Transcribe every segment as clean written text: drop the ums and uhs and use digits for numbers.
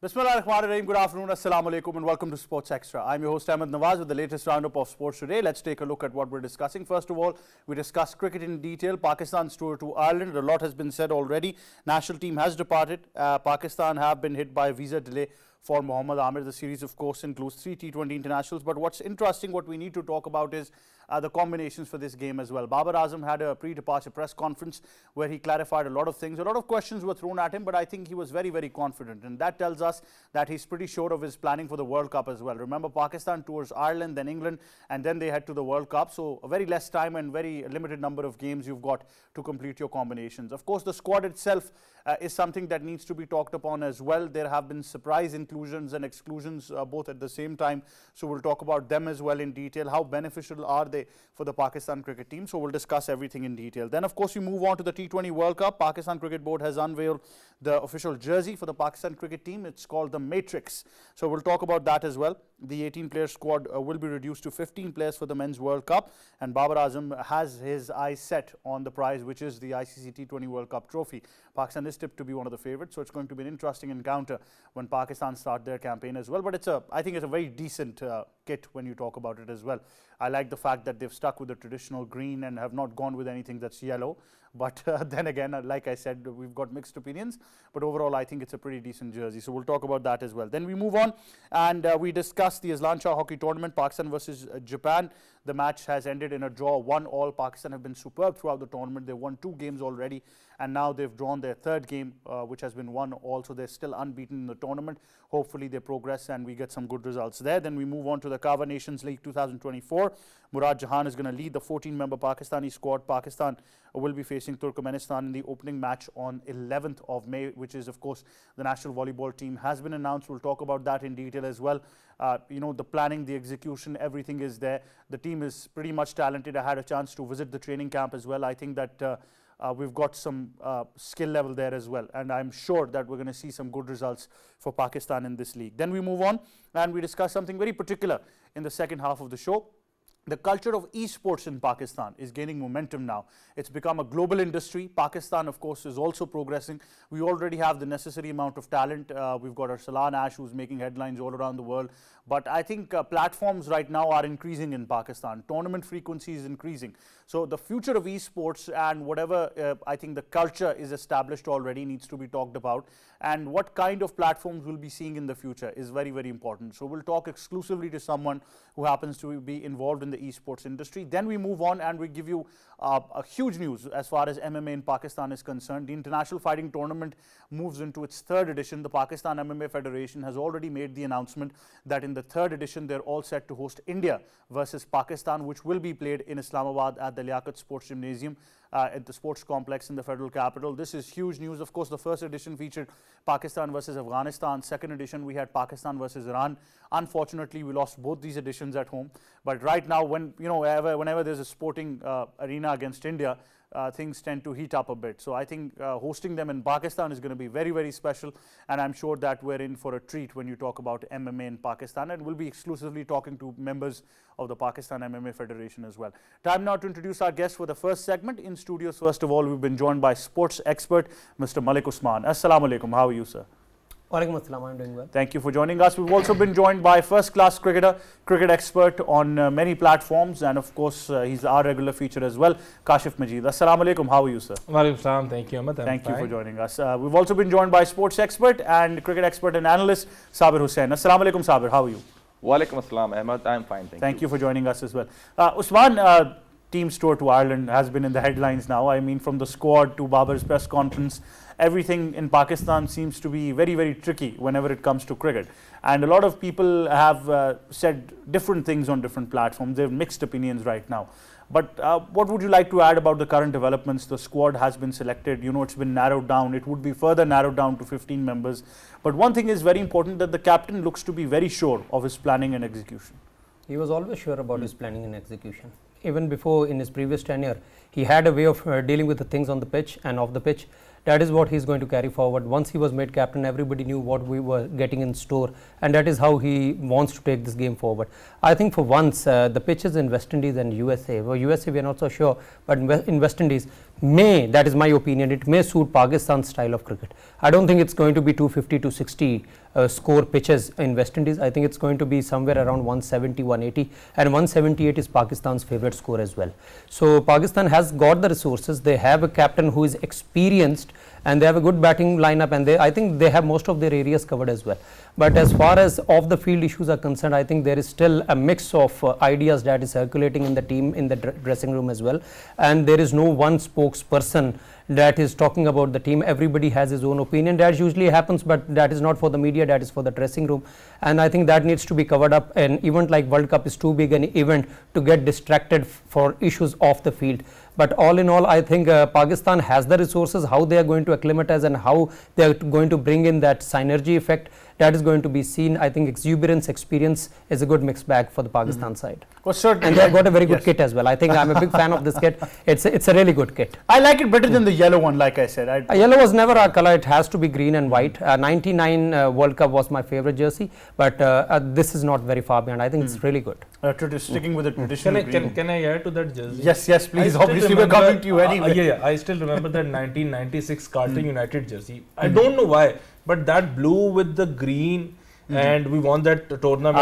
Bismillahirrahmanirrahim. Good afternoon, Assalamu alaikum, and welcome to Sports Extra. I'm your host Ahmed Nawaz with the latest roundup of sports today. Let's take a look at what we're discussing. First of all, we discuss cricket in detail. Pakistan's tour to Ireland. A lot has been said already. National team has departed. Pakistan have been hit by a visa delay for Mohammad Amir. The series, of course, includes 3 T20 internationals. But what's interesting, what we need to talk about is the combinations for this game as well. Babar Azam had a pre-departure press conference where he clarified a lot of things. A lot of questions were thrown at him, but I think he was very, very confident. And that tells us that he's pretty sure of his planning for the World Cup as well. Remember, Pakistan tours Ireland, then England, and then they head to the World Cup. So a very less time and very limited number of games you've got to complete your combinations. Of course, the squad itself is something that needs to be talked upon as well. There have been surprise inclusions and exclusions both at the same time. So we'll talk about them as well in detail. How beneficial are they for the Pakistan cricket team? So we'll discuss everything in detail. Then, of course, we move on to the T20 World Cup. Pakistan Cricket Board has unveiled the official jersey for the Pakistan cricket team. It's called the Matrix. So we'll talk about that as well. The 18-player squad will be reduced to 15 players for the Men's World Cup. And Babar Azam has his eyes set on the prize, which is the ICC T20 World Cup trophy. Pakistan is tipped to be one of the favorites, so it's going to be an interesting encounter when Pakistan start their campaign as well. But I think it's a very decent kit when you talk about it as well. I like the fact that they've stuck with the traditional green and have not gone with anything that's yellow. But then again, like I said, we've got mixed opinions. But overall, I think it's a pretty decent jersey. So we'll talk about that as well. Then we move on and we discuss the Aslan Shah hockey tournament, Pakistan versus Japan. The match has ended in a draw, 1-1. Pakistan have been superb throughout the tournament. They've won 2 games already. And now they've drawn their 3rd game, which has been 1-1. So they're still unbeaten in the tournament. Hopefully they progress and we get some good results there. Then we move on to the Kava Nations League 2024. Murad Jahan is going to lead the 14-member Pakistani squad. Pakistan will be facing Turkmenistan in the opening match on 11th of May, which is, of course, the national volleyball team has been announced. We'll talk about that in detail as well. The planning, the execution, everything is there. The team is pretty much talented. I had a chance to visit the training camp as well. I think that we've got some skill level there as well. And I'm sure that we're going to see some good results for Pakistan in this league. Then we move on and we discuss something very particular in the second half of the show. The culture of esports in Pakistan is gaining momentum now. It's become a global industry. Pakistan, of course, is also progressing. We already have the necessary amount of talent. We've got Arsalan Ash, who's making headlines all around the world. But I think platforms right now are increasing in Pakistan. Tournament frequency is increasing. So the future of esports and whatever I think the culture is established already needs to be talked about. And what kind of platforms we'll be seeing in the future is very, very important. So we'll talk exclusively to someone who happens to be involved in the esports industry. Then we move on and we give you a huge news as far as MMA in Pakistan is concerned. The International Fighting Tournament moves into its 3rd edition. The Pakistan MMA Federation has already made the announcement that in the 3rd edition they're all set to host India versus Pakistan, which will be played in Islamabad at the Liaquat Sports Gymnasium at the sports complex in the federal capital. This is huge news. Of course, the 1st edition featured Pakistan versus Afghanistan. 2nd edition we had Pakistan versus Iran. Unfortunately, we lost both these editions at home. But right now, whenever there's a sporting arena against India, things tend to heat up a bit. So I think hosting them in Pakistan is going to be very, very special. And I'm sure that we're in for a treat when you talk about MMA in Pakistan. And we'll be exclusively talking to members of the Pakistan MMA Federation as well. Time now to introduce our guest for the first segment. In studios, first of all, we've been joined by sports expert, Mr. Malik Usman. Assalamu alaikum. How are you, sir? Walaikum assalam, I'm doing well. Thank you for joining us. We've also been joined by first-class cricketer, cricket expert on many platforms, and of course, he's our regular feature as well, Kashif Majid. Assalamu alaikum. How are you, sir? Walaikum assalam. Thank you, Ahmed. Thank you for joining us. We've also been joined by sports expert and cricket expert and analyst, Sabir Hussain. Assalamu alaikum, Sabir. How are you? Walaikum assalam, Ahmed. I'm fine. Thank you for joining us as well. Usman, team's tour to Ireland has been in the headlines now. I mean, from the squad to Babar's press conference, everything in Pakistan seems to be very, very tricky whenever it comes to cricket. And a lot of people have said different things on different platforms. They have mixed opinions right now. But what would you like to add about the current developments? The squad has been selected. It's been narrowed down. It would be further narrowed down to 15 members. But one thing is very important, that the captain looks to be very sure of his planning and execution. He was always sure about his planning and execution. Even before, in his previous tenure, he had a way of dealing with the things on the pitch and off the pitch. That is what he is going to carry forward. Once he was made captain, everybody knew what we were getting in store, and that is how he wants to take this game forward. I think for once, the pitches in West Indies and USA, well, USA we are not so sure, but in West Indies may, that is my opinion, it may suit Pakistan's style of cricket. I don't think it's going to be 250 to 60 score pitches in West Indies. I think it's going to be somewhere around 170, 180, and 178 is Pakistan's favorite score as well. So Pakistan has got the resources. They have a captain who is experienced, and they have a good batting lineup, and I think they have most of their areas covered as well. But as far as off the field issues are concerned, I think there is still a mix of ideas that is circulating in the team, in the dressing room as well, and there is no one spokesperson that is talking about the team. Everybody has his own opinion. That usually happens, but that is not for the media, that is for the dressing room, and I think that needs to be covered up. An event like World Cup is too big an event to get distracted for issues off the field. But all in all, I think Pakistan has the resources. How they are going to acclimatize and how they are going to bring in that synergy effect, that is going to be seen. I think exuberance, experience is a good mixed bag for the Pakistan side. Well, certainly. And they have got a very good kit as well. I think I'm a big fan of this kit. It's a really good kit. I like it better than the yellow one, like I said. Yellow was never our color. It has to be green and white. 99 World Cup was my favorite jersey, but this is not very far behind. I think it's really good. Sticking with the traditional green. Can I add to that jersey? Yes, please. Obviously, we're coming to you anyway. I still remember that 1996 Carlton United jersey. I don't know why, but that blue with the green, and we won that tournament.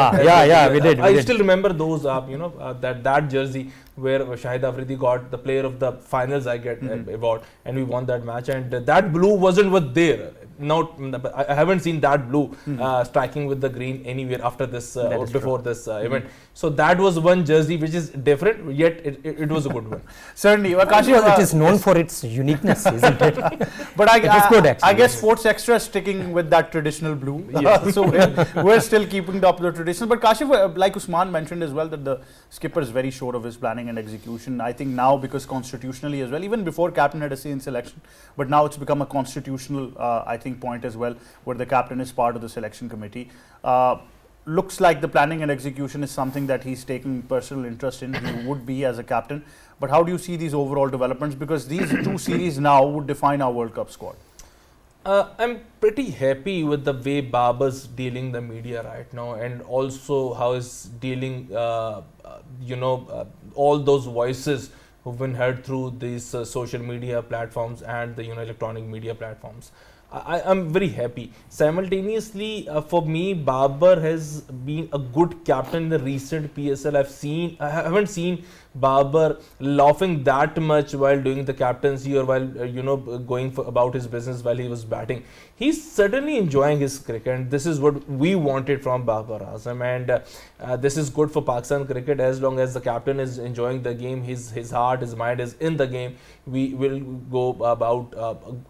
We did. I still remember those, that jersey where Shahid Afridi got the player of the finals award, and we won that match. And that blue wasn't there. I haven't seen that blue striking with the green anywhere after this or before this event. So that was one jersey which is different, yet it was a good one. Certainly. It is known for its uniqueness, isn't it? But it is good, actually. I guess Sports Extra is sticking with that traditional blue. So we're still keeping up the tradition. But Kashif, like Usman mentioned as well, that the skipper is very sure of his planning and execution. I think now, because constitutionally as well, even before captain had a say in selection, but now it's become a constitutional, I think, point as well, where the captain is part of the selection committee. Looks like the planning and execution is something that he's taking personal interest in. He would be as a captain. But how do you see these overall developments? Because these two series now would define our World Cup squad. I'm pretty happy with the way Babar's dealing the media right now, and also how he's dealing, all those voices who've been heard through these social media platforms and the electronic media platforms. I'm very happy. Simultaneously, for me, Babar has been a good captain in the recent PSL. I haven't seen Babar laughing that much while doing the captaincy or while going about his business while he was batting. He's certainly enjoying his cricket, and this is what we wanted from Babar Azam, and this is good for Pakistan cricket. As long as the captain is enjoying the game, his heart, his mind is in the game, we will go about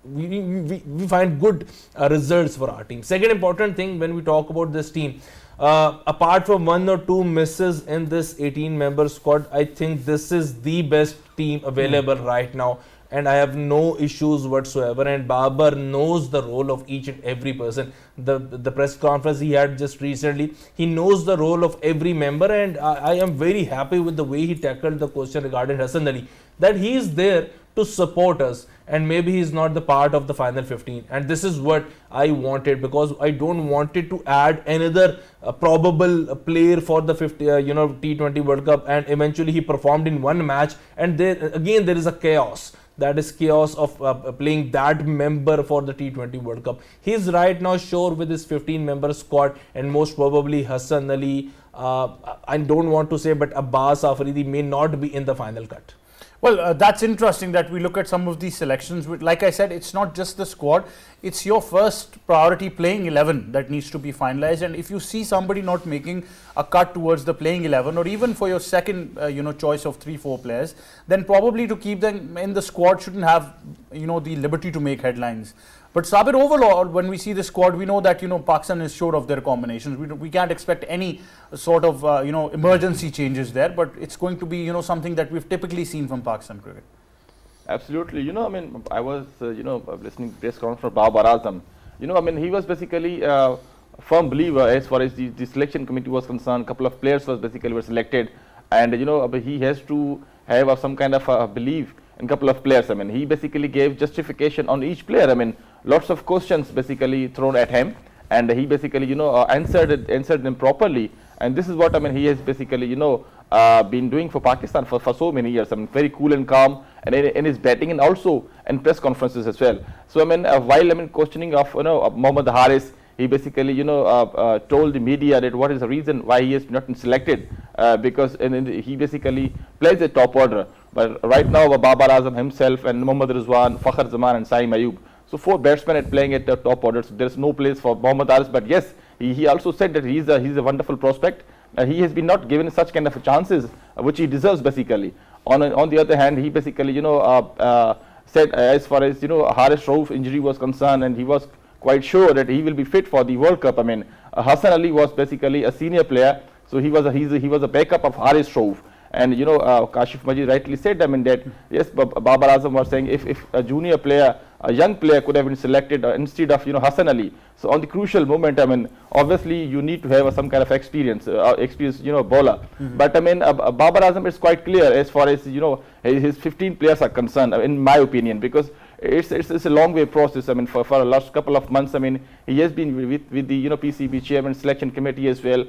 we find good results for our team. Second important thing when we talk about this team, apart from one or two misses in this 18-member squad, I think this is the best team available right now, and I have no issues whatsoever. And Babar knows the role of each and every person. The press conference he had just recently, he knows the role of every member, and I am very happy with the way he tackled the question regarding Hassan Ali, that he is there to support us, and maybe he's not the part of the final 15, and this is what I wanted, because I don't wanted to add another probable player for the T20 World Cup, and eventually he performed in one match, and there is a chaos. That is chaos of playing that member for the T20 World Cup. He's right now sure with his 15-member squad, and most probably Hassan Ali, I don't want to say, but Abbas Afridi may not be in the final cut. Well, that's interesting that we look at some of these selections. Like I said, it's not just the squad, it's your first priority playing 11 that needs to be finalized. And if you see somebody not making a cut towards the playing 11, or even for your second choice of 3-4 players, then probably to keep them in the squad shouldn't have the liberty to make headlines. But Sabir, overall, when we see the squad, we know that Pakistan is sure of their combinations. We can't expect any sort of emergency changes there, but it's going to be something that we've typically seen from Pakistan cricket. Absolutely. I was listening to press conference for Babar Azam. He was basically a firm believer as far as the selection committee was concerned. A couple of players were selected, and he has to have some kind of a belief in couple of players. I mean, he basically gave justification on each player. I mean, lots of questions basically thrown at him, and he basically, answered them properly. And this is what, I mean, he has basically, been doing for Pakistan for so many years. I mean, very cool and calm, and in his batting and also in press conferences as well. So, I mean, while questioning of, Mohammad Haris, he basically, told the media that what is the reason why he has not been selected, because he basically plays a top order. But right now, Babar Azam himself and Mohammad Rizwan, Fakhr Zaman and Saim Ayub. So 4 batsmen are playing at the top order. So there is no place for Mohammad Haris. But yes, he also said that he's a wonderful prospect. He has been not given such kind of chances, which he deserves basically. On the other hand, he basically, said as far as, Haris Rauf injury was concerned, and he was quite sure that he will be fit for the World Cup. I mean, Hassan Ali was basically a senior player, so he was a backup of Haris Rauf. And Kashif Majid rightly said, I mean, that yes, Babar Azam was saying if a junior player, a young player could have been selected instead of Hassan Ali. So on the crucial moment, I mean, obviously you need to have some kind of experience, bowler. But I mean, Babar Azam is quite clear as far as his 15 players are concerned, in my opinion, because it's a long way process. I mean, for the last couple of months, I mean, he has been with the PCB chairman selection committee as well.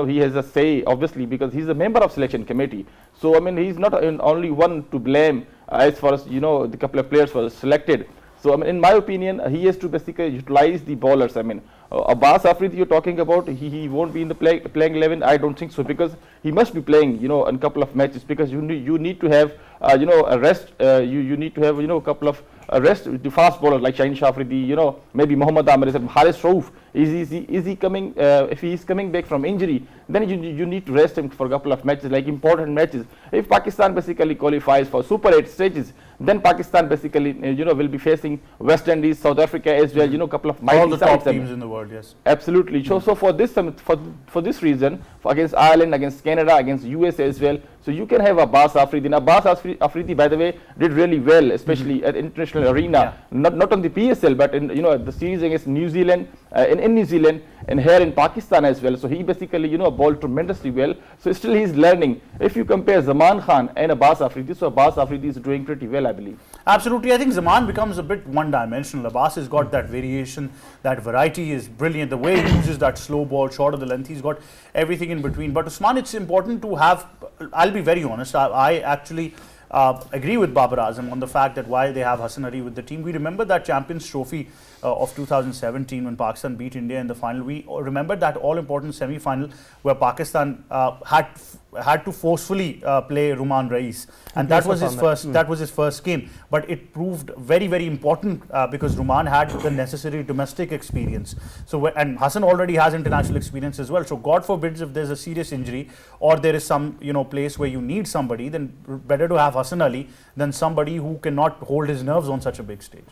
He has a say, obviously, because he's a member of selection committee. So I mean, he's not only one to blame as far as the couple of players were selected. So I mean, in my opinion, he has to basically utilize the bowlers. I mean, Abbas Afridi you're talking about, he won't be in the playing 11. I don't think so, because he must be playing in a couple of matches, because you need to have a rest. You need to have a couple of rest the fast bowlers like Shaheen Afridi, maybe Mohammad Amir, Haris Rauf. Is he coming? If he is coming back from injury, then you need to rest him for a couple of matches, like important matches. If Pakistan basically qualifies for Super 8 stages, then Pakistan basically will be facing West Indies, South Africa as well. A couple of mighty all the top sides, teams in the world. Yes, absolutely. So for this reason, against Ireland, against Canada, against USA as well. So you can have Abbas Afridi. Now, Abbas Afridi, by the way, did really well, especially at international arena. Not on the PSL, but in the series against New Zealand, in New Zealand, and here in Pakistan as well. So he basically bowled tremendously well. So still he's learning. If you compare Zaman Khan and Abbas Afridi, so Abbas Afridi is doing pretty well, I believe. Absolutely. I think Zaman becomes a bit one-dimensional. Abbas has got that variation, that variety is brilliant. The way he uses that slow ball, short of the length, he's got everything in between. But Usman, it's important to have, I'll be very honest, I actually agree with Babar Azam on the fact that while they have Hassan Ali with the team, we remember that Champions Trophy of 2017 when Pakistan beat India in the final. We remember that all-important semi-final where Pakistan had to forcefully play Ruman Rais, and that was his first game. But it proved very, very important because Ruman had the necessary domestic experience. So and Hassan already has international experience as well. So God forbids if there's a serious injury or there is some place where you need somebody, then better to have Hassan Ali than somebody who cannot hold his nerves on such a big stage.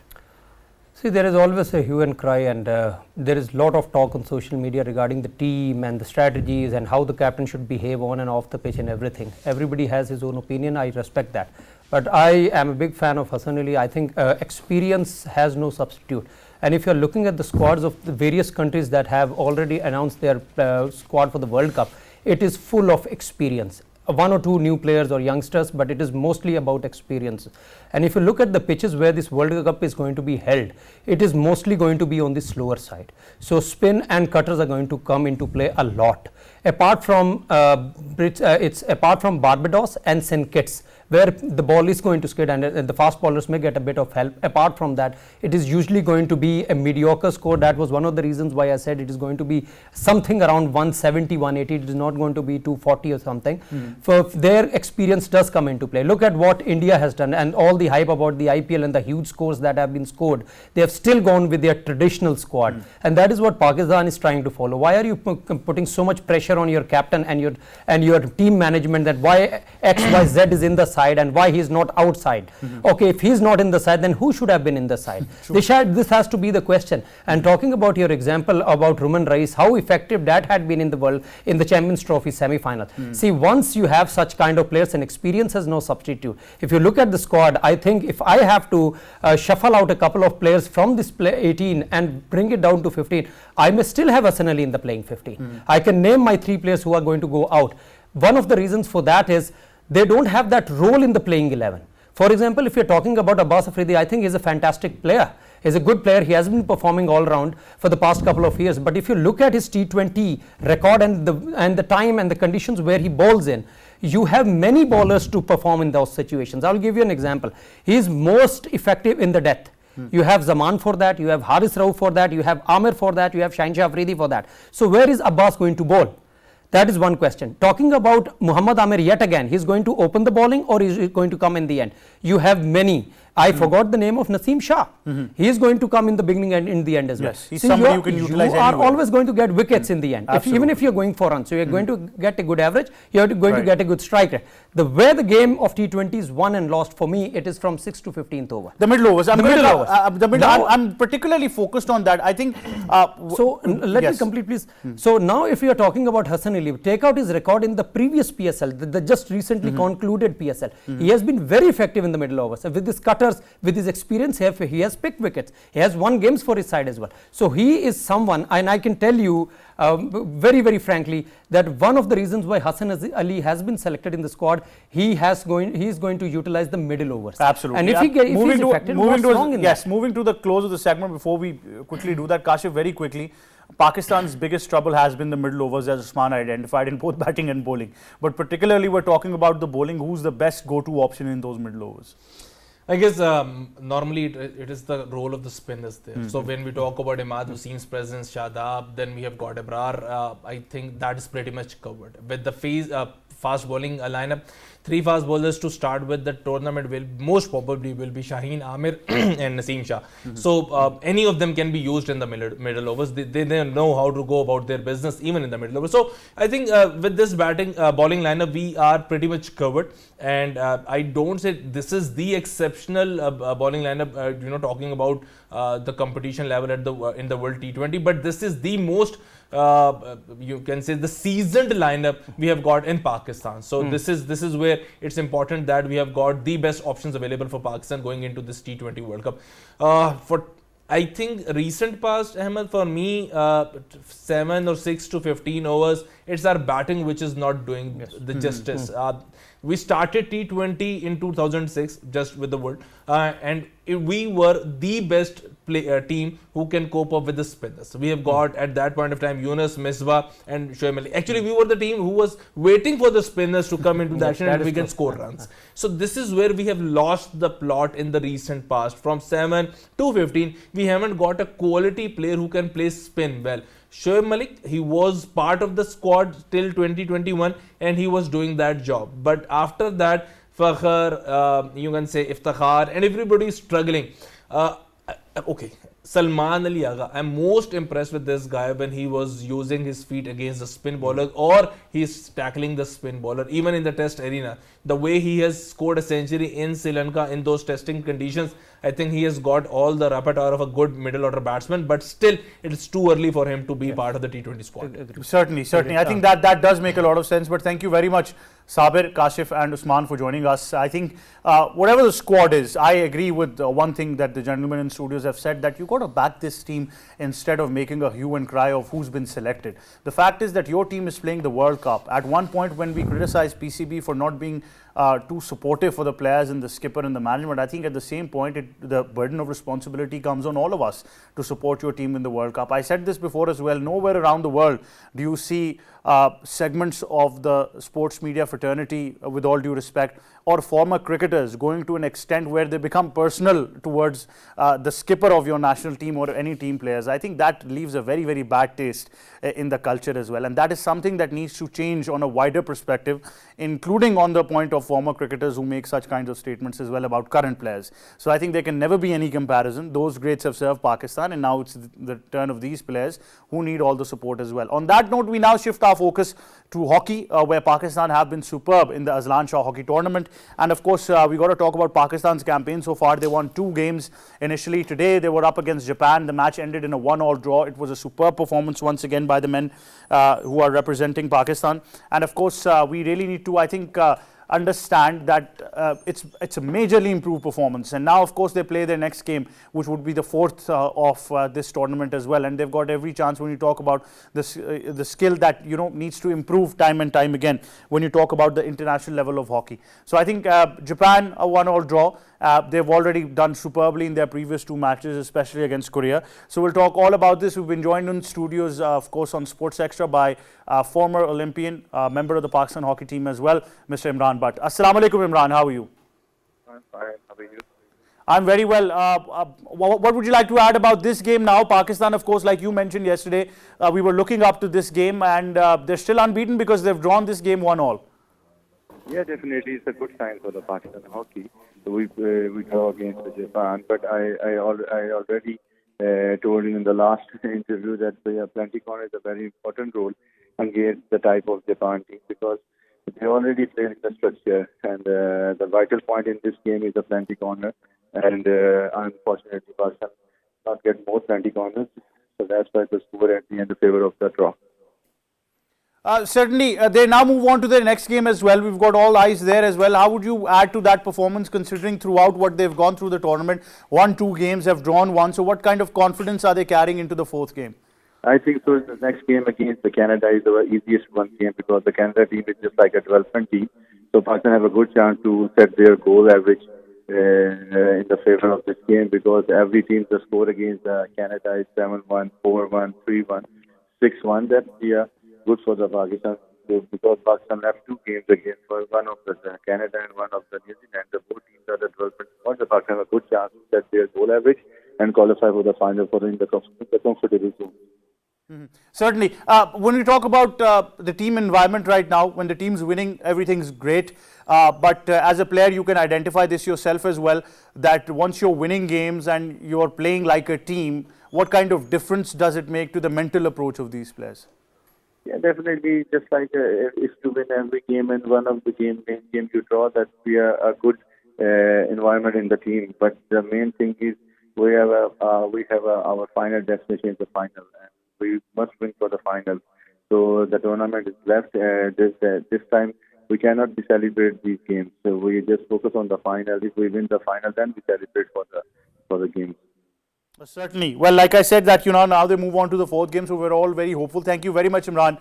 See, there is always a hue and cry, and there is a lot of talk on social media regarding the team and the strategies and how the captain should behave on and off the pitch and everything. Everybody has his own opinion. I respect that. But I am a big fan of Hassan Ali. I think experience has no substitute. And if you're looking at the squads of the various countries that have already announced their squad for the World Cup, it is full of experience. One or two new players or youngsters, but it is mostly about experience. And if you look at the pitches where this World Cup is going to be held, it is mostly going to be on the slower side. So spin and cutters are going to come into play a lot. Apart from apart from Barbados and St. Kitts, where the ball is going to skid and the fast bowlers may get a bit of help. Apart from that, it is usually going to be a mediocre score. That was one of the reasons why I said it is going to be something around 170, 180. It is not going to be 240 or something. For their experience does come into play. Look at what India has done and all the hype about the IPL and the huge scores that have been scored. They have still gone with their traditional squad, and that is what Pakistan is trying to follow. Why are you putting so much pressure on your captain and your team management that why X, Y, Z is in the side and why he is not outside? Okay, if he is not in the side, then who should have been in the side? This has to be the question. And talking about your example about Ruman Rais, how effective that had been in the Champions Trophy semi-final. See, once you have such kind of players, and experience has no substitute. If you look at the squad, I think if I have to shuffle out a couple of players from this 18 and bring it down to 15, I may still have Hassan Ali in the playing 15. I can name my 3 players who are going to go out. One of the reasons for that is they don't have that role in the playing 11. For example, if you're talking about Abbas Afridi, I think he's a fantastic player. He's a good player. He has been performing all round for the past couple of years. But if you look at his T20 record and the time and the conditions where he bowls in, you have many bowlers to perform in those situations. I'll give you an example. He is most effective in the death. You have Zaman for that, you have Haris Rauf for that, you have Amir for that, you have Shaheen Shah Afridi for that. So where is Abbas going to bowl? That is one question. Talking about Muhammad Amir yet again, he's going to open the bowling or is he going to come in the end? You have many. I forgot the name of Naseem Shah. He is going to come in the beginning and in the end as well. Yes, he's somebody you can utilize You are anywhere. always going to get wickets in the end. Even if you're going for runs, so you're going to get a good average, you're going to get a good strike rate. Where the game of T20 is won and lost for me, it is from 6th to 15th over. The middle overs. Now- I'm particularly focused on that. I think. So let me complete, please. So now, if you are talking about Hassan Ali, take out his record in the previous PSL, the just recently concluded PSL. He has been very effective in the middle overs with his cutters, with his experience. He has picked wickets. He has won games for his side as well. So he is someone, and I can tell you very frankly that one of the reasons why Hassan Ali has been selected in the squad, he is going to utilize the middle overs. Absolutely. And if he is effective, what's wrong in that? Moving to the close of the segment, before we quickly do that, Kashif, very quickly, Pakistan's biggest trouble has been the middle overs, as Usman identified, in both batting and bowling. But particularly, we're talking about the bowling. Who's the best go-to option in those middle overs? I guess normally it is the role of the spinners there. So when we talk about Imad Hussein's presence, Shadab, then we have got Ebrar. I think that is pretty much covered. With the fast bowling lineup, 3 fast bowlers to start with the tournament will most probably will be Shaheen, Amir and Naseem Shah. So any of them can be used in the middle overs. They know how to go about their business even in the middle overs. So I think with this bowling lineup, we are pretty much covered. And I don't say this is the exceptional bowling lineup, talking about the competition level at in the World T20, but this is the most you can say the seasoned lineup we have got in Pakistan. So this is where it's important that we have got the best options available for Pakistan going into this T20 World Cup. For I think recent past, Ahmed, for me, 7 or 6 to 15 overs, it's our batting which is not doing the justice. We started T20 in 2006 just with the world, and we were the best team who can cope up with the spinners. We have got at that point of time Yunus, Misbah and Shoaib Malik. Actually, we were the team who was waiting for the spinners to come into the action and we can score runs. So this is where we have lost the plot in the recent past. From 7 to 15, we haven't got a quality player who can play spin well. Shoaib Malik, he was part of the squad till 2021 and he was doing that job. But after that, Fakhr, you can say Iftikhar, and everybody is struggling. Okay, Salman Ali Agha, I'm most impressed with this guy when he was using his feet against the spin bowler or he's tackling the spin bowler, even in the test arena. The way he has scored a century in Sri Lanka in those testing conditions, I think he has got all the repertoire of a good middle order batsman, but still it's too early for him to be part of the T20 squad. Certainly. I think that does make a lot of sense, but thank you very much, Sabir, Kashif and Usman, for joining us. I think whatever the squad is, I agree with one thing that the gentlemen in studios have said, that you got to back this team instead of making a hue and cry of who's been selected. The fact is that your team is playing the World Cup. At one point when we criticized PCB for not being too supportive for the players and the skipper and the management, I think at the same point the burden of responsibility comes on all of us to support your team in the World Cup. I said this before as well, nowhere around the world do you see segments of the sports media fraternity, with all due respect, or former cricketers going to an extent where they become personal towards the skipper of your national team or any team players. I think that leaves a very bad taste in the culture as well, and that is something that needs to change on a wider perspective, including on the point of former cricketers who make such kinds of statements as well about current players. So I think there can never be any comparison. Those greats have served Pakistan, and now it's the turn of these players who need all the support as well. On that note, we now shift our focus to hockey, where Pakistan have been superb in the Azlan Shah hockey tournament. And of course, we got to talk about Pakistan's campaign so far. They won 2 games initially. Today, they were up against Japan. The match ended in a 1-all draw. It was a superb performance once again by the men who are representing Pakistan. And of course, we really need to, I think, understand that it's a majorly improved performance. And now, of course, they play their next game, which would be the fourth of this tournament as well. And they've got every chance when you talk about this, the skill that needs to improve time and time again when you talk about the international level of hockey. So I think Japan a 1-1 draw. They've already done superbly in their previous 2 matches, especially against Korea. So we'll talk all about this. We've been joined in studios, of course, on Sports Extra by former Olympian, member of the Pakistan hockey team as well, Mr. Imran Butt. Assalamu alaikum, Imran. How are you? I'm fine. How are you? I'm very well. What would you like to add about this game now? Pakistan, of course, like you mentioned yesterday, we were looking up to this game, and they're still unbeaten because they've drawn this game 1-1. Yeah, definitely. It's a good sign for the Pakistan hockey. So we draw against Japan, but I already told you in the last interview that the plenty corner is a very important role against the type of Japan team, because they already play in the structure, and the vital point in this game is the plenty corner. And unfortunately, Pakistan not get more plenty corners, so that's why the score at the end in favor of the draw. Certainly, they now move on to their next game as well. We've got all eyes there as well. How would you add to that performance, considering throughout what they've gone through the tournament, won 2 games, have drawn 1? So what kind of confidence are they carrying into the 4th game? I think so. The next game against the Canada is the easiest one game, because the Canada team is just like a development team. So Pakistan have a good chance to set their goal average in the favor of this game, because every team the score against Canada is 7-1, 4-1, 3-1, 6-1. That's good for the Pakistan, because Pakistan left 2 games against one of the Canada and one of the New Zealand. The both teams are the development squad. The Pakistan have a good chance to set their goal average and qualify for the final for in the comfortable zone. Certainly. When we talk about the team environment right now, when the team's winning, everything's great. But as a player, you can identify this yourself as well, that once you're winning games and you're playing like a team, what kind of difference does it make to the mental approach of these players? Yeah, definitely. Just like if you win every game and one of the game you draw, that we are a good environment in the team. But the main thing is we have our final destination is the final, and we must win for the final. So the tournament is left. This time we cannot be celebrate these games. So we just focus on the final. If we win the final, then we celebrate for the games. Certainly. Well, like I said, that now they move on to the 4th game, so we're all very hopeful. Thank you very much, Imran,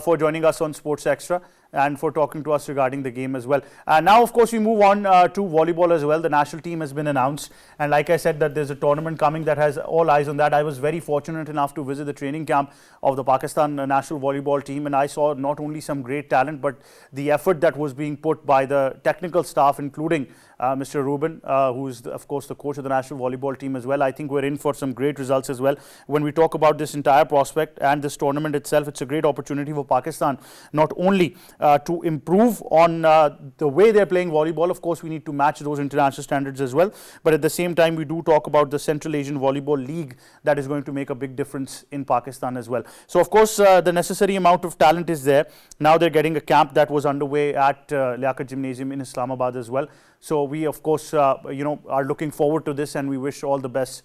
for joining us on Sports Extra and for talking to us regarding the game as well. Now, of course, we move on to volleyball as well. The national team has been announced, and like I said, that there's a tournament coming that has all eyes on that. I was very fortunate enough to visit the training camp of the Pakistan national volleyball team, and I saw not only some great talent, but the effort that was being put by the technical staff, including Mr. Rubin, who is, of course, the coach of the national volleyball team as well. I think we're in for some great results as well. When we talk about this entire prospect and this tournament itself, it's a great opportunity for Pakistan, not only to improve on the way they're playing volleyball. Of course, we need to match those international standards as well. But at the same time, we do talk about the Central Asian Volleyball League that is going to make a big difference in Pakistan as well. So, of course, the necessary amount of talent is there. Now they're getting a camp that was underway at Liaquat Gymnasium in Islamabad as well. So we, of course, are looking forward to this, and we wish all the best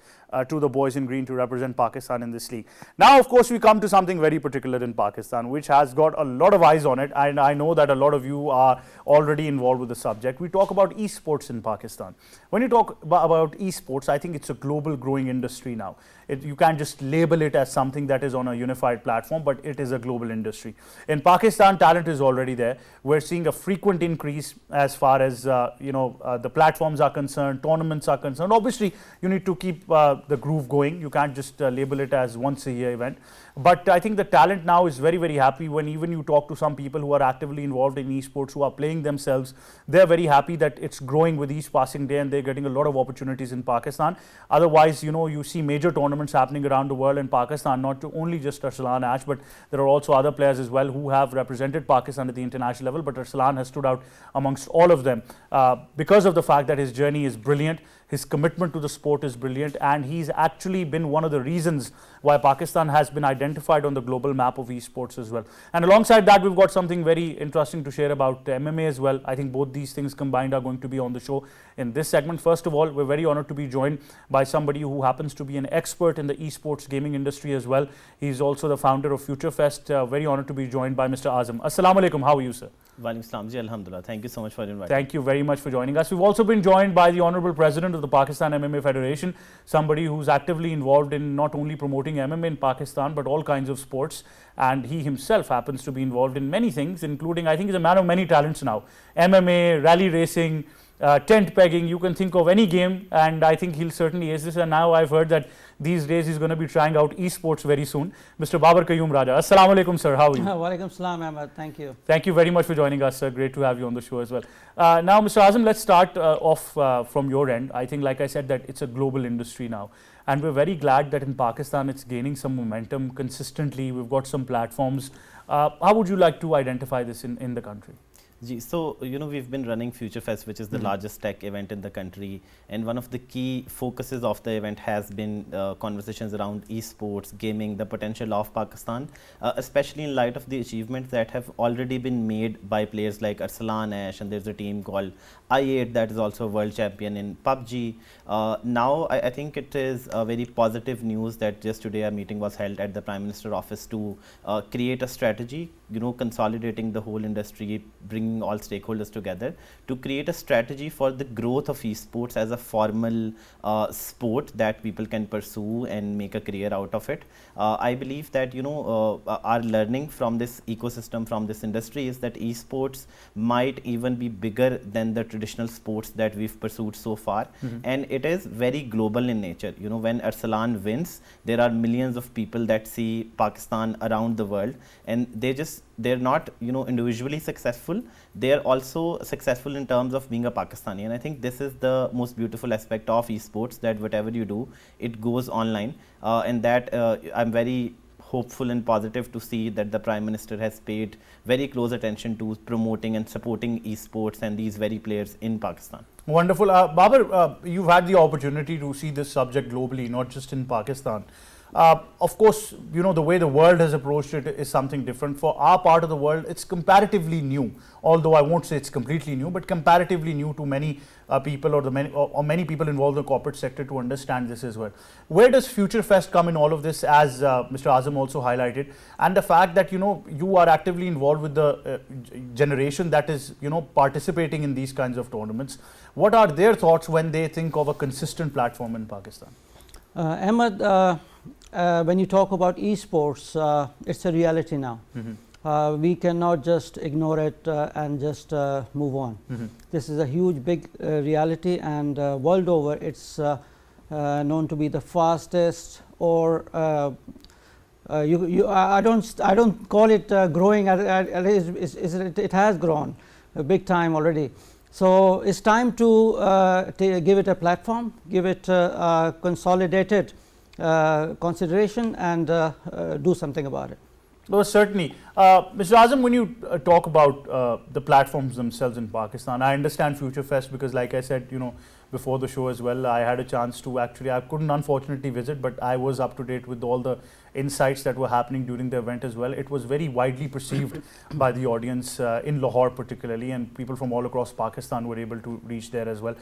to the boys in green to represent Pakistan in this league. Now, of course, we come to something very particular in Pakistan, which has got a lot of eyes on it, and I know that a lot of you are already involved with the subject. We talk about esports in Pakistan. When you talk about esports, I think it's a global growing industry now. You can't just label it as something that is on a unified platform, but it is a global industry. In Pakistan, talent is already there. We're seeing a frequent increase as far as the platforms are concerned, tournaments are concerned. Obviously, you need to keep the groove going. You can't just label it as once a year event. But I think the talent now is very, very happy. When even you talk to some people who are actively involved in esports, who are playing themselves, they're very happy that it's growing with each passing day, and they're getting a lot of opportunities in Pakistan. Otherwise, you see major tournaments happening around the world in Pakistan, not only just Arsalan Ash, but there are also other players as well who have represented Pakistan at the international level. But Arsalan has stood out amongst all of them because of the fact that his journey is brilliant. His commitment to the sport is brilliant, and he's actually been one of the reasons why Pakistan has been identified on the global map of esports as well. And alongside that, we've got something very interesting to share about MMA as well. I think both these things combined are going to be on the show in this segment. First of all, we're very honored to be joined by somebody who happens to be an expert in the esports gaming industry as well. He's also the founder of Future Fest. Very honored to be joined by Mr. Azam. Assalamu alaikum. How are you, sir? Walaikum Salam ji, Alhamdulillah. Thank you so much for inviting. Thank you very much for joining us. We've also been joined by the Honorable President of the Pakistan MMA Federation, somebody who's actively involved in not only promoting MMA in Pakistan, but all kinds of sports. And he himself happens to be involved in many things, including, I think he's a man of many talents now. MMA, rally racing, tent pegging, you can think of any game, and I think he'll certainly ace this. And now I've heard that these days he's going to be trying out esports very soon. Mr. Babar Qayyum Raja. Assalamu alaikum, sir. How are you? Walaikum Salam, Ahmed. Thank you. Thank you very much for joining us, sir. Great to have you on the show as well. Now, Mr. Azam, let's start off from your end. I think, like I said, that it's a global industry now. And we're very glad that in Pakistan it's gaining some momentum consistently. We've got some platforms. How would you like to identify this in the country? So, we've been running Future Fest, which is the largest tech event in the country. And one of the key focuses of the event has been conversations around esports, gaming, the potential of Pakistan, especially in light of the achievements that have already been made by players like Arsalan Ash, and there's a team called I8 that is also a world champion in PUBG. Now, I think it is a very positive news that just today a meeting was held at the Prime Minister office to create a strategy, consolidating the whole industry, bringing all stakeholders together to create a strategy for the growth of esports as a formal sport that people can pursue and make a career out of it. I believe that our learning from this ecosystem, from this industry, is that esports might even be bigger than the traditional sports that we've pursued so far, and it is very global in nature. When Arsalan wins, there are millions of people that see Pakistan around the world, and they're not individually successful, they're also successful in terms of being a Pakistani. And I think this is the most beautiful aspect of esports, that whatever you do, it goes online, and that I'm very hopeful and positive to see that the Prime Minister has paid very close attention to promoting and supporting esports and these very players in Pakistan. Wonderful. Babar, you've had the opportunity to see this subject globally, not just in Pakistan. Of course, the way the world has approached it is something different. For our part of the world, it's comparatively new, although I won't say it's completely new, but comparatively new to many people, or many people involved in the corporate sector to understand this as well. Where does Future Fest come in all of this, as Mr. Azam also highlighted, and the fact that you are actively involved with the generation that is participating in these kinds of tournaments? What are their thoughts when they think of a consistent platform in Pakistan? Ahmed, when you talk about esports, it's a reality now. We cannot just ignore it and just move on. This is a huge, big reality, and world over, it's known to be the fastest, or I don't call it growing. It has grown big time already. So it's time to give it a platform, give it consolidated consideration, and do something about it. No, certainly. Mr. Azam, when you talk about the platforms themselves in Pakistan, I understand Future Fest because, like I said, before the show as well, I had a chance to I couldn't unfortunately visit, but I was up to date with all the insights that were happening during the event as well. It was very widely perceived by the audience in Lahore particularly, and people from all across Pakistan were able to reach there as well.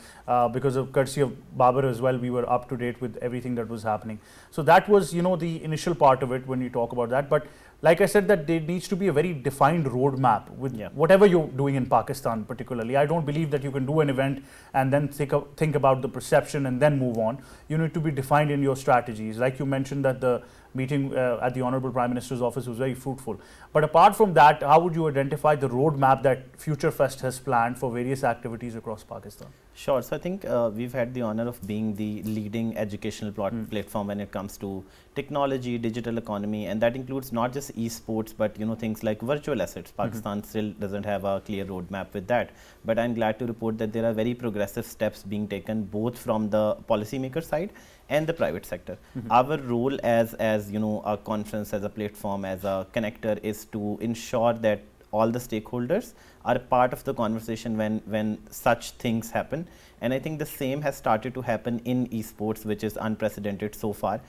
Because of courtesy of Babar as well, we were up to date with everything that was happening. So that was, the initial part of it when you talk about that. But like I said, that there needs to be a very defined roadmap with whatever you're doing in Pakistan particularly. I don't believe that you can do an event and then think about the perception and then move on. You need to be defined in your strategies. Like you mentioned that the meeting at the Honorable Prime Minister's office was very fruitful. But apart from that, how would you identify the roadmap that Future Fest has planned for various activities across Pakistan? Sure. So I think we've had the honor of being the leading educational platform when it comes to technology, digital economy, and that includes not just esports, but things like virtual assets. Pakistan still doesn't have a clear roadmap with that. But I'm glad to report that there are very progressive steps being taken both from the policymaker side and the private sector. Our role as a conference, as a platform, as a connector is to ensure that all the stakeholders are part of the conversation when such things happen, And I think the same has started to happen in esports, which is unprecedented so far.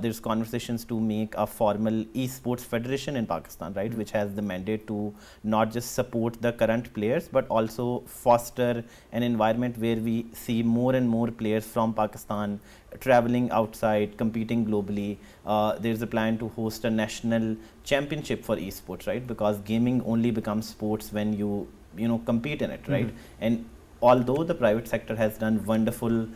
There's conversations to make a formal esports federation in Pakistan, right, which has the mandate to not just support the current players, but also foster an environment where we see more and more players from Pakistan traveling outside, competing globally. There's a plan to host a national championship for esports, right? Because gaming only becomes sports when you compete in it, right? And although the private sector has done wonderful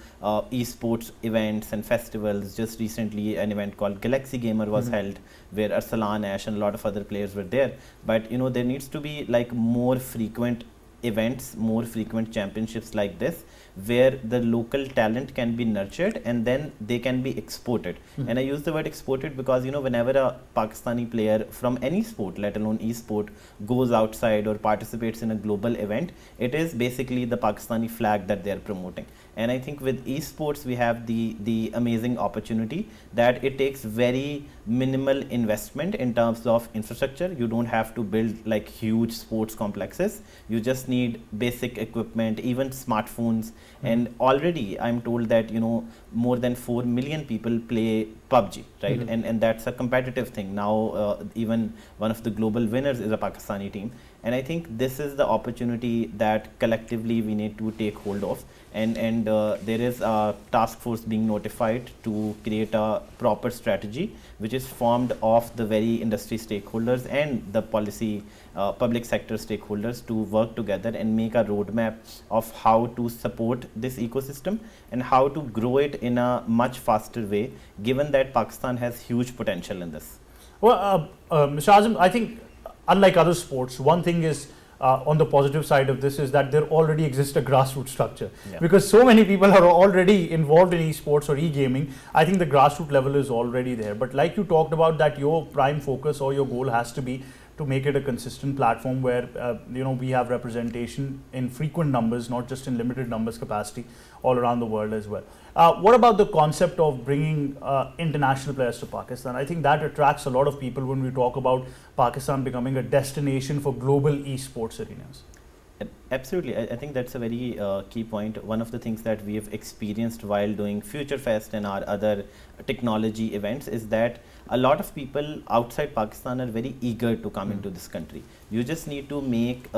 esports events and festivals, just recently an event called Galaxy Gamer was held, where Arsalan Ash and a lot of other players were there. But there needs to be like more frequent events, more frequent championships like this, where the local talent can be nurtured and then they can be exported. And I use the word exported because whenever a Pakistani player from any sport, let alone e-sport, goes outside or participates in a global event, it is basically the Pakistani flag that they are promoting. And I think with esports we have the amazing opportunity that it takes very minimal investment in terms of infrastructure. You don't have to build like huge sports complexes. You just need basic equipment, even smartphones. And already I'm told that more than 4 million people play PUBG, right? And that's a competitive thing. Now even one of the global winners is a Pakistani team. And I think this is the opportunity that collectively we need to take hold of. And there is a task force being notified to create a proper strategy, which is formed of the very industry stakeholders and the policy public sector stakeholders to work together and make a roadmap of how to support this ecosystem and how to grow it in a much faster way, given that Pakistan has huge potential in this. Well, Mr. Azam, I think unlike other sports, one thing is on the positive side of this is that there already exists a grassroots structure. Because so many people are already involved in esports or e-gaming. I think the grassroots level is already there. But like you talked about, that your prime focus or your goal has to be to make it a consistent platform where we have representation in frequent numbers, not just in limited numbers capacity, all around the world as well. What about the concept of bringing international players to Pakistan? I think that attracts a lot of people when we talk about Pakistan becoming a destination for global esports arenas. Absolutely. I think that's a very key point. One of the things that we have experienced while doing Future Fest and our other technology events is that a lot of people outside Pakistan are very eager to come into this country. You just need to make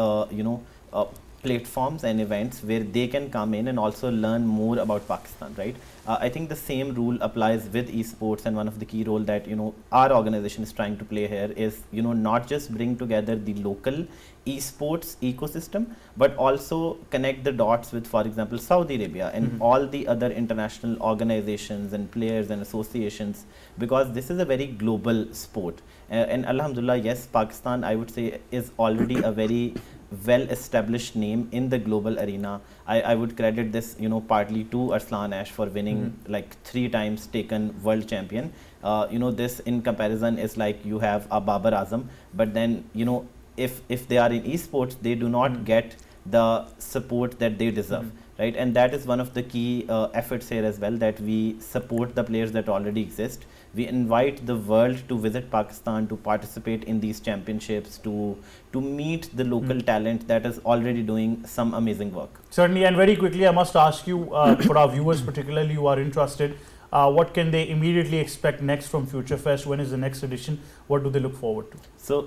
platforms and events where they can come in and also learn more about Pakistan, right? I think the same rule applies with esports, and one of the key role that our organization is trying to play here is not just bring together the local esports ecosystem, but also connect the dots with, for example, Saudi Arabia and all the other international organizations and players and associations, because this is a very global sport. And Alhamdulillah, yes, Pakistan, I would say, is already a very well-established name in the global arena. I would credit this, partly to Arslan Ash for winning like 3 times taken world champion. This in comparison is like you have a Babar Azam, but then, if they are in esports, they do not get the support that they deserve, right? And that is one of the key efforts here as well, that we support the players that already exist. We invite the world to visit Pakistan, to participate in these championships, to meet the local talent that is already doing some amazing work. Certainly, and very quickly, I must ask you, for our viewers particularly who are interested, what can they immediately expect next from Future Fest? When is the next edition? What do they look forward to?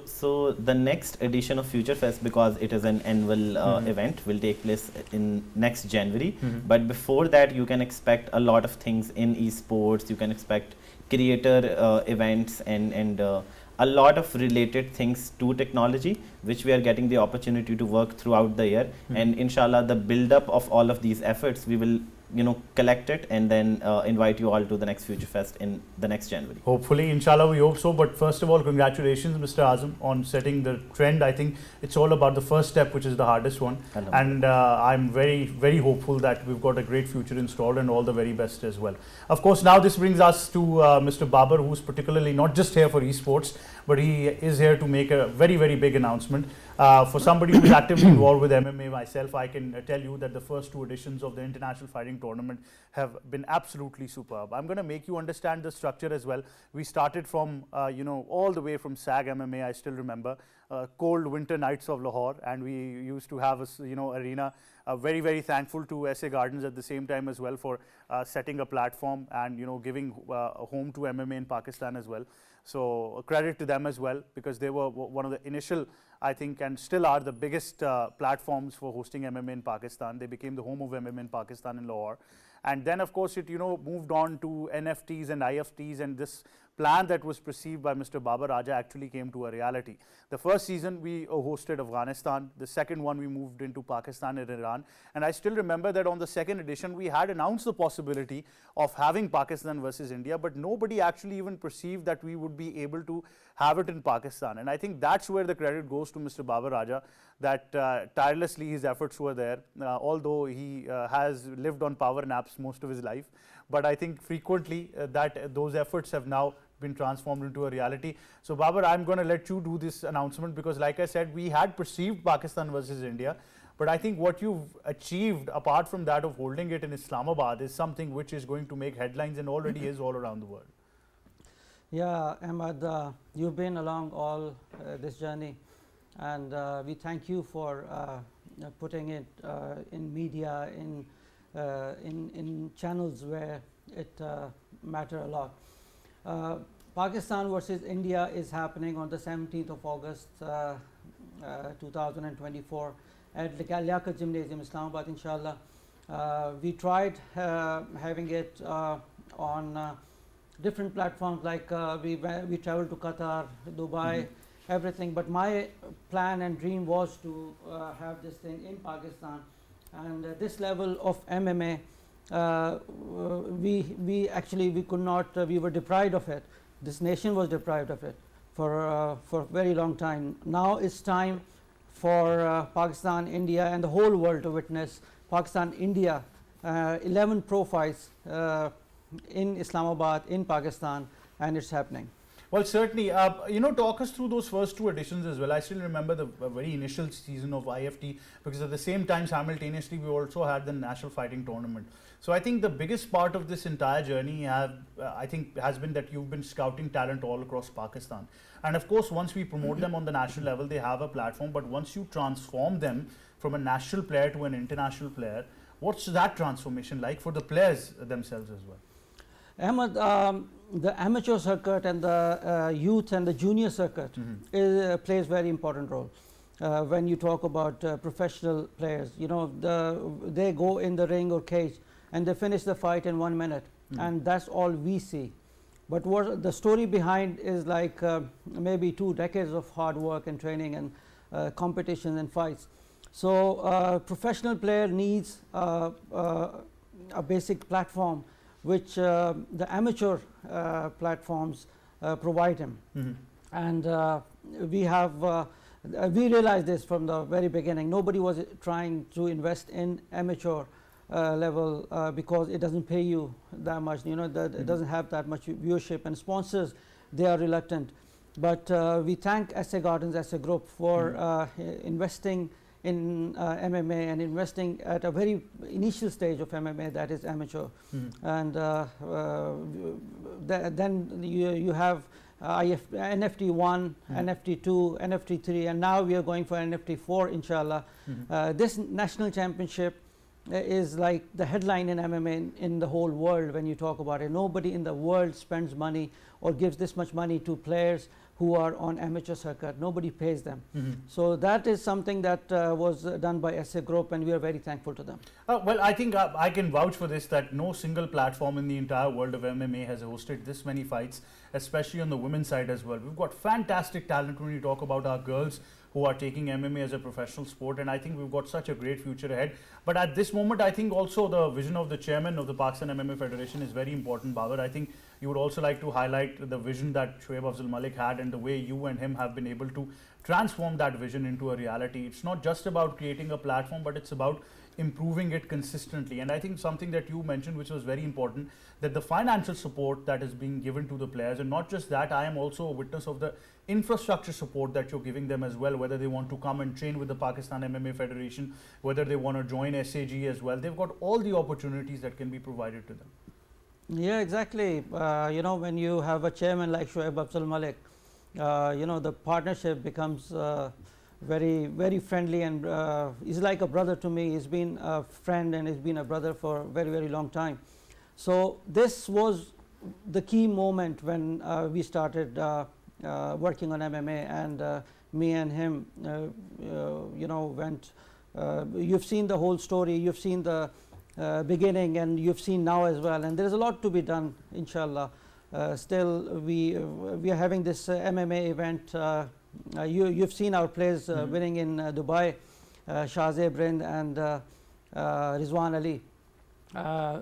So the next edition of Future Fest, because it is an annual event, will take place in next January. But before that, you can expect a lot of things in esports. You can expect creator events and a lot of related things to technology, which we are getting the opportunity to work throughout the year. And inshallah, the build up of all of these efforts, we will collect it and then invite you all to the next Future Fest in the next January. Hopefully, inshallah, we hope so. But first of all, congratulations, Mr. Azam, on setting the trend. I think it's all about the first step, which is the hardest one. And I'm very, very hopeful that we've got a great future in store, and all the very best as well. Of course, now this brings us to Mr. Babar, who's particularly not just here for esports, but he is here to make a very, very big announcement. For somebody who's actively involved with MMA, myself, I can tell you that the first 2 editions of the International Fighting Tournament have been absolutely superb. I'm going to make you understand the structure as well. We started from, all the way from SAG MMA, I still remember. cold winter nights of Lahore, and we used to have a arena. Very, very thankful to SA Gardens at the same time as well for setting a platform and giving a home to MMA in Pakistan as well. So credit to them as well, because they were one of the initial, I think, and still are the biggest platforms for hosting MMA in Pakistan. They became the home of MMA in Pakistan in Lahore. And then, of course, it moved on to NFTs and IFTs, and this plan that was perceived by Mr. Babar Raja actually came to a reality. The first season we hosted Afghanistan. The second one we moved into Pakistan and Iran. And I still remember that on the second edition we had announced the possibility of having Pakistan versus India, but nobody actually even perceived that we would be able to have it in Pakistan. And I think that's where the credit goes to Mr. Babar Raja, that tirelessly his efforts were there, although he has lived on power naps most of his life. But I think frequently those efforts have now been transformed into a reality. So Babar, I'm going to let you do this announcement, because like I said, we had perceived Pakistan versus India, but I think what you've achieved apart from that of holding it in Islamabad is something which is going to make headlines and already is all around the world. Yeah, Ahmad, you've been along all this journey, and we thank you for putting it in media, in channels where it matter a lot. Pakistan versus India is happening on the 17th of August 2024 at the Liaquat Gymnasium, Islamabad, inshallah. We tried having it on different platforms, like we traveled to Qatar, Dubai, everything, but my plan and dream was to have this thing in Pakistan. And this level of MMA, we could not, we were deprived of it. This nation was deprived of it for a very long time. Now it's time for Pakistan, India and the whole world to witness Pakistan, India, 11 pro fights in Islamabad, in Pakistan, and it's happening. Well, certainly, talk us through those first two editions as well. I still remember the very initial season of IFT, because at the same time, simultaneously, we also had the National Fighting Tournament. So I think the biggest part of this entire journey, I think, has been that you've been scouting talent all across Pakistan. And of course, once we promote them on the national level, they have a platform. But once you transform them from a national player to an international player, what's that transformation like for the players themselves as well? Ahmad, the amateur circuit and the youth and the junior circuit plays very important role. When you talk about professional players, they go in the ring or cage and they finish the fight in 1 minute, and that's all we see. But what the story behind is like maybe 2 decades of hard work and training and competition and fights. So professional player needs a basic platform which the amateur platforms provide him. And we realized this from the very beginning. Nobody was trying to invest in amateur level because it doesn't pay you that much, it doesn't have that much viewership, and sponsors, they are reluctant. But we thank SA Gardens as a group for investing in MMA and investing at a very initial stage of MMA, that is amateur. And then you have NFT 1, NFT 2, NFT 3, and now we are going for NFT 4, inshallah. This national championship is like the headline in MMA in the whole world when you talk about it. Nobody in the world spends money or gives this much money to players who are on amateur circuit. Nobody pays them. So that is something that was done by SA Group, and we are very thankful to them. Well, I think I can vouch for this, that no single platform in the entire world of MMA has hosted this many fights, especially on the women's side as well. We've got fantastic talent when you talk about our girls who are taking MMA as a professional sport, and I think we've got such a great future ahead. But at this moment, I think also the vision of the chairman of the Pakistan MMA Federation is very important, Babar. I think you would also like to highlight the vision that Shoaib Afzal Malik had and the way you and him have been able to transform that vision into a reality. It's not just about creating a platform, but it's about improving it consistently. And I think something that you mentioned, which was very important, that the financial support that is being given to the players, and not just that, I am also a witness of the infrastructure support that you're giving them as well, whether they want to come and train with the Pakistan MMA Federation, whether they want to join SAG as well. They've got all the opportunities that can be provided to them. Yeah, exactly. When you have a chairman like Shoaib Afzal Malik, the partnership becomes very friendly, and he's like a brother to me. He's been a friend and he's been a brother for a very long time. So this was the key moment when we started working on MMA, and me and him went. You've seen the whole story, you've seen the beginning, and you've seen now as well, and there's a lot to be done, inshallah. Still we are having this MMA event. You've seen our players winning in Dubai, Shahzeb Brind and Rizwan Ali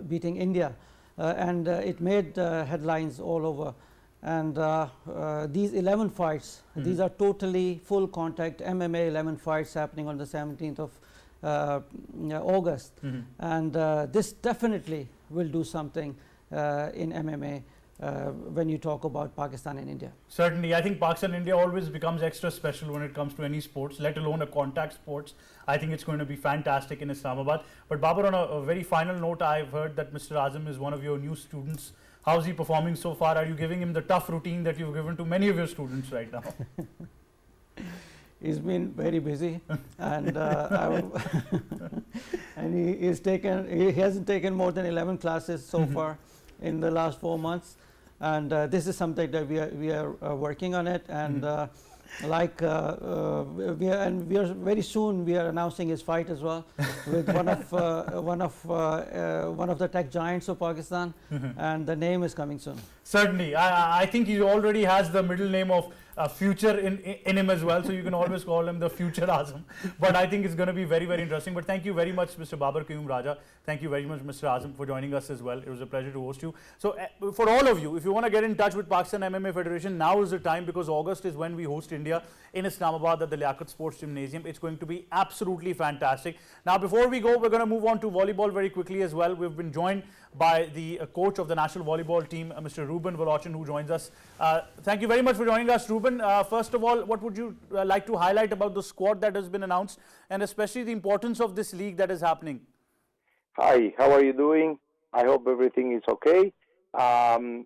beating India, and it made headlines all over. And these 11 fights, these are totally full contact MMA 11 fights happening on the 17th of August, and this definitely will do something in MMA when you talk about Pakistan and India. Certainly, I think Pakistan and India always becomes extra special when it comes to any sports, let alone a contact sports. I think it's going to be fantastic in Islamabad. But Babar, on a very final note, I've heard that Mr. Azam is one of your new students. How's he performing so far? Are you giving him the tough routine that you've given to many of your students right now? He's been very busy, and and he hasn't taken more than 11 classes so far in the last 4 months, and this is something that we are working on it, and we are very soon we are announcing his fight as well with one of the tech giants of Pakistan, and the name is coming soon. Certainly, I think he already has the middle name of future in him as well, so you can always call him the future Azam. But I think it's going to be very interesting. But thank you very much, Mr. Babar Qayyum Raja. Thank you very much, Mr. Azam, for joining us as well. It was a pleasure to host you. So for all of you, if you want to get in touch with Pakistan MMA Federation, now is the time, because August is when we host India in Islamabad at the Liaquat Sports Gymnasium. It's going to be absolutely fantastic. Now, before we go, we're going to move on to volleyball very quickly as well. We've been joined by the coach of the national volleyball team, Mr. Ruben Volochin, who joins us. Thank you very much for joining us, Ruben. First of all, what would you like to highlight about the squad that has been announced, and especially the importance of this league that is happening? Hi, how are you doing? I hope everything is okay.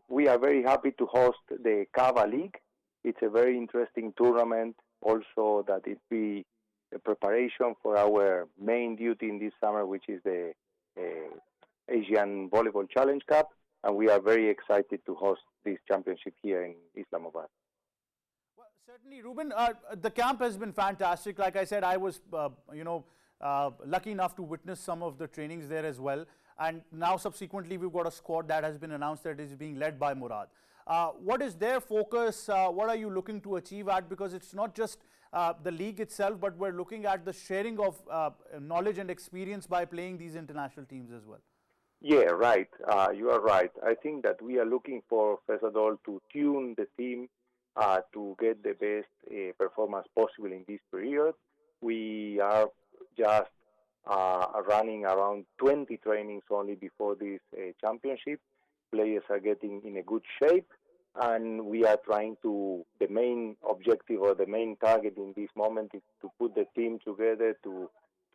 We are very happy to host the Kava League. It's a very interesting tournament, also that it be a preparation for our main duty in this summer, which is the Asian Volleyball Challenge Cup, and we are very excited to host this championship here in Islamabad. Well, certainly, Ruben, the camp has been fantastic. Like I said, I was, lucky enough to witness some of the trainings there as well. And now subsequently, we've got a squad that has been announced that is being led by Murad. What is their focus? What are you looking to achieve at? Because it's not just the league itself, but we're looking at the sharing of knowledge and experience by playing these international teams as well. Yeah, right. You are right. I think that we are looking for, first of all, to tune the team to get the best performance possible in this period. We are just running around 20 trainings only before this championship. Players are getting in a good shape, and we are trying to, the main objective or the main target in this moment is to put the team together to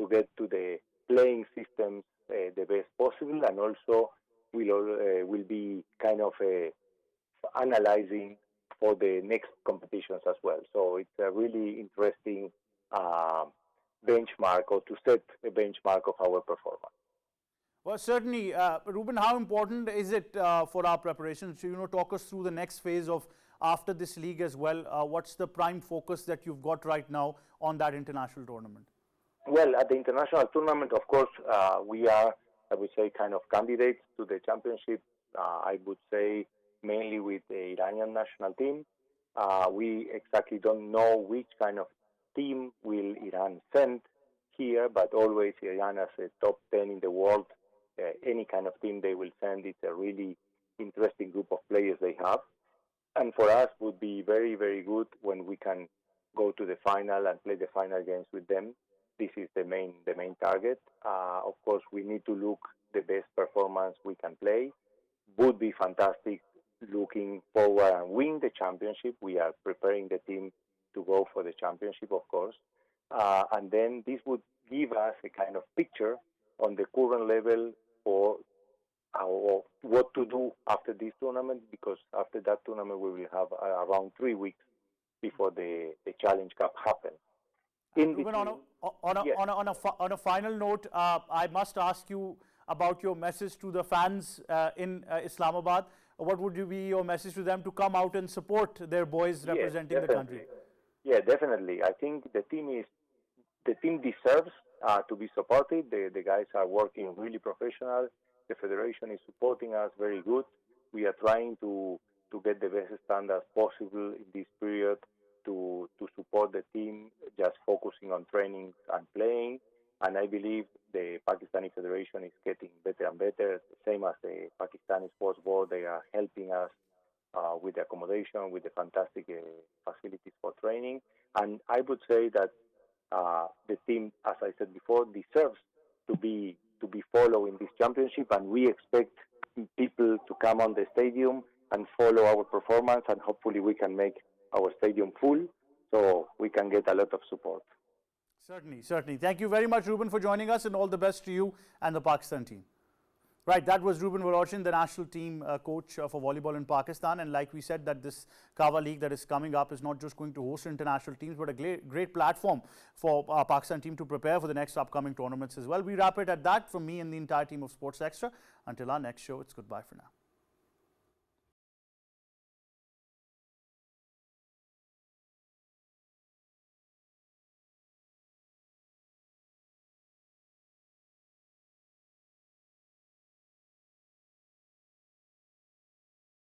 get to the playing systems the best possible, and also will be kind of analyzing for the next competitions as well. So it's a really interesting benchmark, or to set a benchmark of our performance. Well, certainly, Ruben, how important is it for our preparation? So, talk us through the next phase of after this league as well. What's the prime focus that you've got right now on that international tournament? Well, at the international tournament, of course, we are, I would say, kind of candidates to the championship. I would say mainly with the Iranian national team. We exactly don't know which kind of team will Iran send here, but always Iran as a top 10 in the world, any kind of team they will send, it's a really interesting group of players they have. And for us, would be very good when we can go to the final and play the final games with them. This is the main target. Of course, we need to look the best performance we can play. Would be fantastic looking forward and win the championship. We are preparing the team to go for the championship, of course. And then this would give us a kind of picture on the current level for what to do after this tournament, because after that tournament we will have around 3 weeks before the Challenge Cup happens. Ruben, on a final note, I must ask you about your message to the fans in Islamabad. What would be your message to them to come out and support their boys representing the country? Yeah, definitely. I think the team deserves to be supported. The guys are working really professional. The federation is supporting us very good. We are trying to get the best standards possible in this period to support the team, just focusing on training and playing. And I believe the Pakistani Federation is getting better and better, same as the Pakistani Sports Board. They are helping us with the accommodation, with the fantastic facilities for training. And I would say that the team, as I said before, deserves to be following this championship, and we expect people to come on the stadium and follow our performance, and hopefully we can make our stadium full so we can get a lot of support. Certainly, certainly. Thank you very much, Ruben, for joining us, and all the best to you and the Pakistan team. Right, that was Ruben Volleyball, the national team coach for volleyball in Pakistan. And like we said, that this Kawa League that is coming up is not just going to host international teams, but a great platform for our Pakistan team to prepare for the next upcoming tournaments as well. We wrap it at that from me and the entire team of Sports Extra. Until our next show, it's goodbye for now.